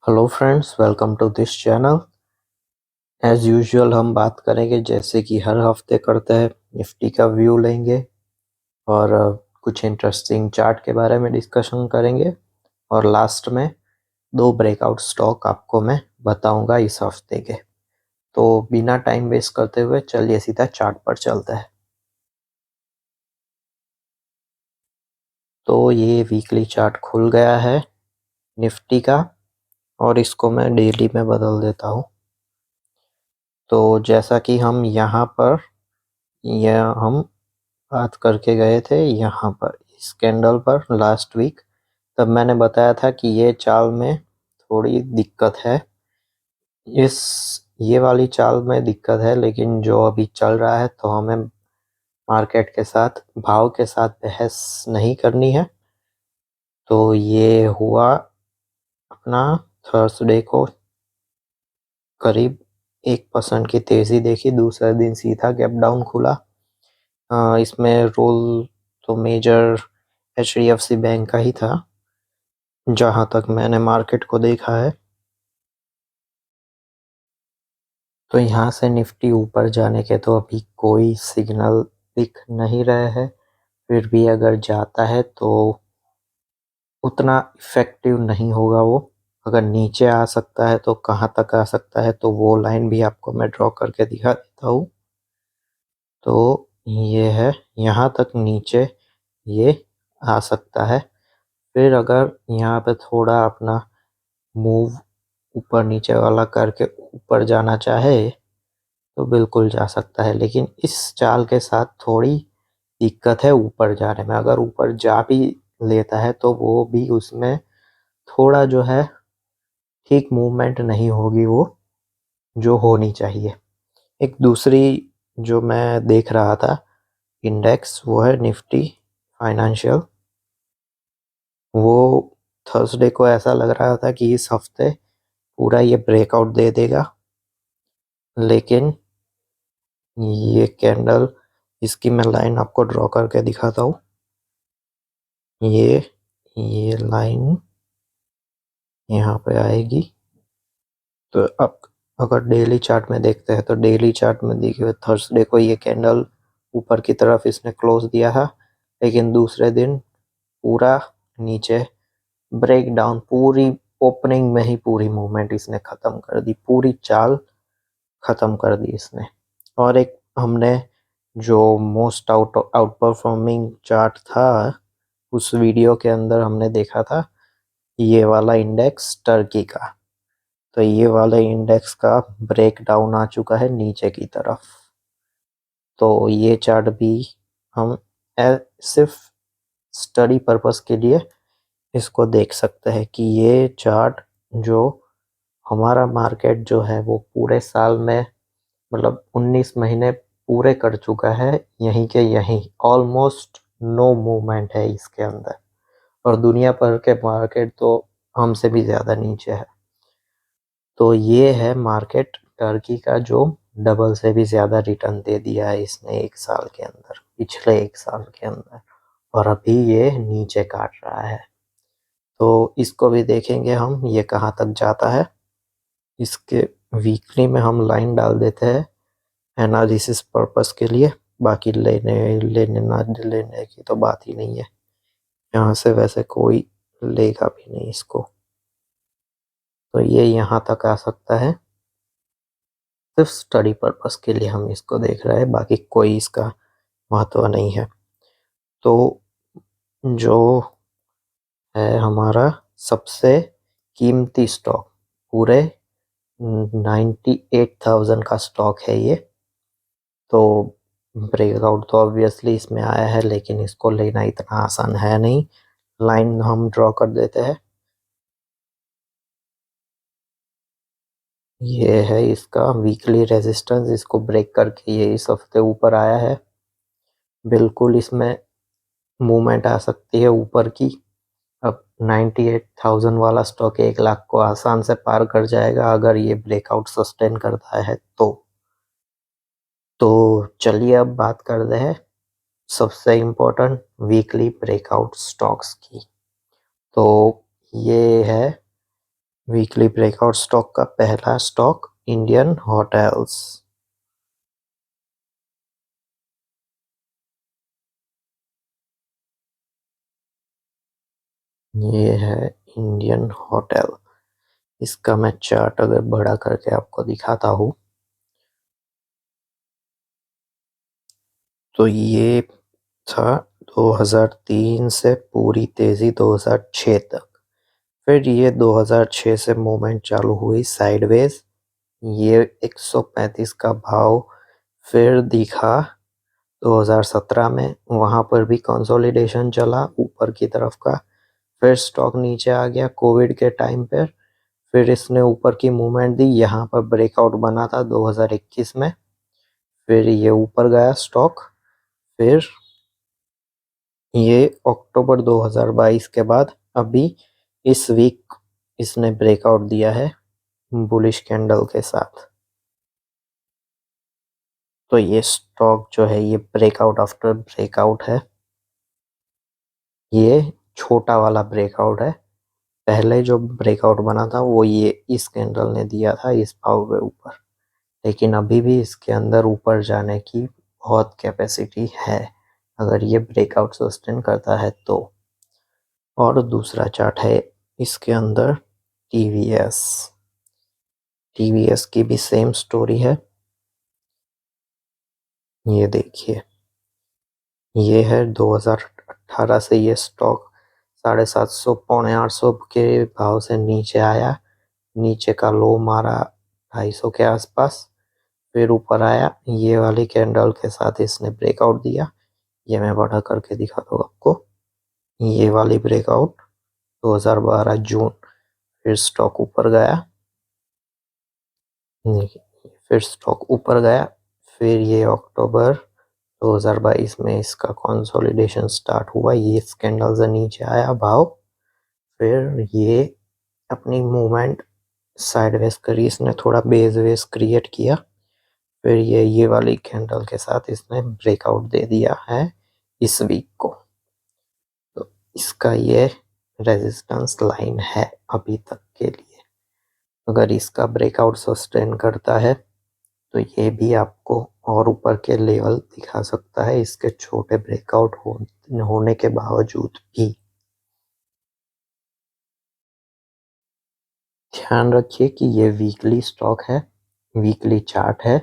Hello friends, welcome to this channel. As usual हम बात करेंगे जैसे कि हर हफ्ते करते हैं, निफ्टी का व्यू लेंगे और कुछ इंटरेस्टिंग चार्ट के बारे में डिस्कशन करेंगे और लास्ट में दो ब्रेकआउट स्टॉक आपको मैं बताऊंगा इस हफ्ते के। तो बिना टाइम वेस्ट करते हुए चलिए सीधा चार्ट पर चलते हैं। तो ये वीकली चार्ट खुल गया है निफ्टी का और इसको मैं डेली में बदल देता हूँ। तो जैसा कि हम यहाँ पर यह हम बात करके गए थे यहाँ पर इस कैंडल पर लास्ट वीक, तब मैंने बताया था कि ये चाल में थोड़ी दिक्कत है। इस ये वाली चाल में दिक्कत है, लेकिन जो अभी चल रहा है तो हमें मार्केट के साथ भाव के साथ बहस नहीं करनी है। तो ये हुआ अपना थर्सडे को करीब 1% की तेज़ी देखी, दूसरे दिन सीधा गैप डाउन खुला। इसमें रोल तो मेजर HDFC बैंक का ही था जहाँ तक मैंने मार्केट को देखा है। तो यहाँ से निफ्टी ऊपर जाने के तो अभी कोई सिग्नल दिख नहीं रहे हैं, फिर भी अगर जाता है तो उतना इफेक्टिव नहीं होगा वो। अगर नीचे आ सकता है तो कहाँ तक आ सकता है, तो वो लाइन भी आपको मैं ड्रॉ करके दिखा देता हूँ। तो ये है, यहाँ तक नीचे ये आ सकता है। फिर अगर यहाँ पे थोड़ा अपना मूव ऊपर नीचे वाला करके ऊपर जाना चाहे तो बिल्कुल जा सकता है, लेकिन इस चाल के साथ थोड़ी दिक्कत है ऊपर जाने में। अगर ऊपर जा भी लेता है तो वो भी उसमें थोड़ा जो है ठीक मूवमेंट नहीं होगी वो जो होनी चाहिए। एक दूसरी जो मैं देख रहा था इंडेक्स, वो है निफ्टी फाइनेंशियल। वो थर्सडे को ऐसा लग रहा था कि इस हफ्ते पूरा ये ब्रेकआउट दे देगा, लेकिन ये कैंडल, इसकी मैं लाइन आपको ड्रॉ करके दिखाता हूँ। ये लाइन यहाँ पे आएगी। तो अब अगर डेली चार्ट में देखते हैं तो डेली चार्ट में देखिए थर्सडे को ये कैंडल ऊपर की तरफ इसने क्लोज दिया है, लेकिन दूसरे दिन पूरा नीचे ब्रेक डाउन, पूरी ओपनिंग में ही पूरी मूवमेंट इसने ख़त्म कर दी, पूरी चाल ख़त्म कर दी इसने। और एक हमने जो मोस्ट आउट परफॉर्मिंग चार्ट था उस वीडियो के अंदर हमने देखा था ये वाला इंडेक्स टर्की का। तो ये वाला इंडेक्स का ब्रेक डाउन आ चुका है नीचे की तरफ। तो ये चार्ट भी हम सिर्फ स्टडी पर्पस के लिए इसको देख सकते हैं कि ये चार्ट जो हमारा मार्केट जो है वो पूरे साल में मतलब 19 महीने पूरे कर चुका है, यहीं के यहीं ऑलमोस्ट नो मूवमेंट है इसके अंदर। और दुनिया भर के मार्केट तो हमसे भी ज़्यादा नीचे है। तो ये है मार्केट टर्की का जो डबल से भी ज़्यादा रिटर्न दे दिया है इसने एक साल के अंदर, पिछले एक साल के अंदर, और अभी ये नीचे काट रहा है। तो इसको भी देखेंगे हम ये कहाँ तक जाता है। इसके वीकली में हम लाइन डाल देते हैं एनालिसिस पर्पस के लिए, बाकी लेने लेने ना लेने की तो बात ही नहीं है। यहाँ से वैसे कोई लेगा भी नहीं इसको। तो ये यहाँ तक आ सकता है, सिर्फ स्टडी पर्पस के लिए हम इसको देख रहे हैं, बाकी कोई इसका महत्व नहीं है। तो जो है हमारा सबसे कीमती स्टॉक, पूरे 98,000 का स्टॉक है ये। तो ब्रेकआउट तो ऑब्वियसली इसमें आया है, लेकिन इसको लेना इतना आसान है नहीं। लाइन हम ड्रॉ कर देते हैं। ये है इसका वीकली रेजिस्टेंस, इसको ब्रेक करके ये इस हफ्ते ऊपर आया है। बिल्कुल इसमें मूवमेंट आ सकती है ऊपर की। अब 98,000 वाला स्टॉक 1 लाख को आसान से पार कर जाएगा अगर ये ब्रेकआउट सस्टेन करता है तो चलिए अब बात करते हैं सबसे इम्पोर्टेंट वीकली ब्रेकआउट स्टॉक्स की। तो ये है वीकली ब्रेकआउट स्टॉक का पहला स्टॉक इंडियन होटल्स। ये है इंडियन होटल। इसका मैं चार्ट अगर बड़ा करके आपको दिखाता हूँ तो ये था 2003 से पूरी तेजी 2006 तक। फिर ये 2006 से मूवमेंट चालू हुई साइडवेज। ये 135 का भाव फिर दिखा 2017 में, वहां पर भी कंसोलिडेशन चला ऊपर की तरफ का। फिर स्टॉक नीचे आ गया कोविड के टाइम पर। फिर इसने ऊपर की मूवमेंट दी, यहाँ पर ब्रेकआउट बना था 2021 में। फिर ये ऊपर गया स्टॉक। फिर ये अक्टूबर 2022 के बाद अभी इस वीक इसने ब्रेकआउट दिया है बुलिश कैंडल के साथ। तो ये स्टॉक जो है ये ब्रेकआउट आफ्टर ब्रेकआउट है। ये छोटा वाला ब्रेकआउट है। पहले जो ब्रेकआउट बना था वो ये इस कैंडल ने दिया था इस भाव के ऊपर, लेकिन अभी भी इसके अंदर ऊपर जाने की बहुत कैपेसिटी है अगर ये ब्रेकआउट सस्टेन करता है तो। और दूसरा चार्ट है इसके अंदर टीवीएस। टीवीएस की भी सेम स्टोरी है। ये देखिए, ये है 2018 से ये स्टॉक 750 पौने 800 के भाव से नीचे आया। नीचे का लो मारा 250 के आसपास। फिर ऊपर आया, ये वाली कैंडल के साथ इसने ब्रेकआउट दिया। ये मैं बड़ा करके दिखाता हूँ आपको। ये वाली ब्रेकआउट 2012 जून। फिर स्टॉक ऊपर गया, फिर स्टॉक ऊपर गया। फिर ये अक्टूबर 2022 में इसका कंसोलिडेशन स्टार्ट हुआ। ये इस कैंडल से नीचे आया भाव। फिर ये अपनी मूवमेंट साइडवेज करी, इसने थोड़ा बेस वेस क्रिएट किया। फिर ये वाली कैंडल के साथ इसने ब्रेकआउट दे दिया है इस वीक को। तो इसका ये रेजिस्टेंस लाइन है अभी तक के लिए। अगर इसका ब्रेकआउट सस्टेन करता है तो ये भी आपको और ऊपर के लेवल दिखा सकता है इसके छोटे ब्रेकआउट होने के बावजूद भी। ध्यान रखिए कि ये वीकली स्टॉक है, वीकली चार्ट है,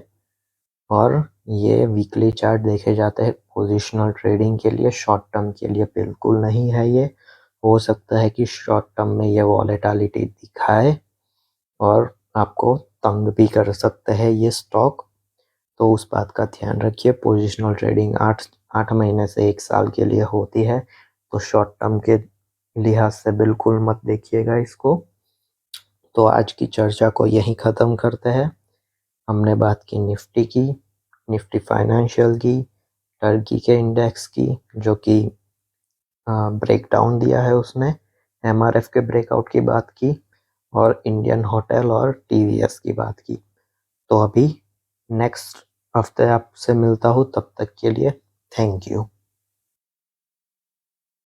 और ये वीकली चार्ट देखे जाते हैं पोजिशनल ट्रेडिंग के लिए, शॉर्ट टर्म के लिए बिल्कुल नहीं है। ये हो सकता है कि शॉर्ट टर्म में ये वॉलेटिलिटी दिखाए और आपको तंग भी कर सकते हैं ये स्टॉक। तो उस बात का ध्यान रखिए। पोजिशनल ट्रेडिंग 8 महीने से 1 साल के लिए होती है, तो शॉर्ट टर्म के लिहाज से बिल्कुल मत देखिएगा इसको। तो आज की चर्चा को यहीं ख़त्म करते हैं। हमने बात की निफ्टी की, निफ्टी फाइनेंशियल की, टर्की के इंडेक्स की जो कि ब्रेकडाउन दिया है उसने, एमआरएफ के ब्रेकआउट की बात की, और इंडियन होटल और टीवीएस की बात की। तो अभी नेक्स्ट हफ्ते आपसे मिलता हूँ, तब तक के लिए थैंक यू।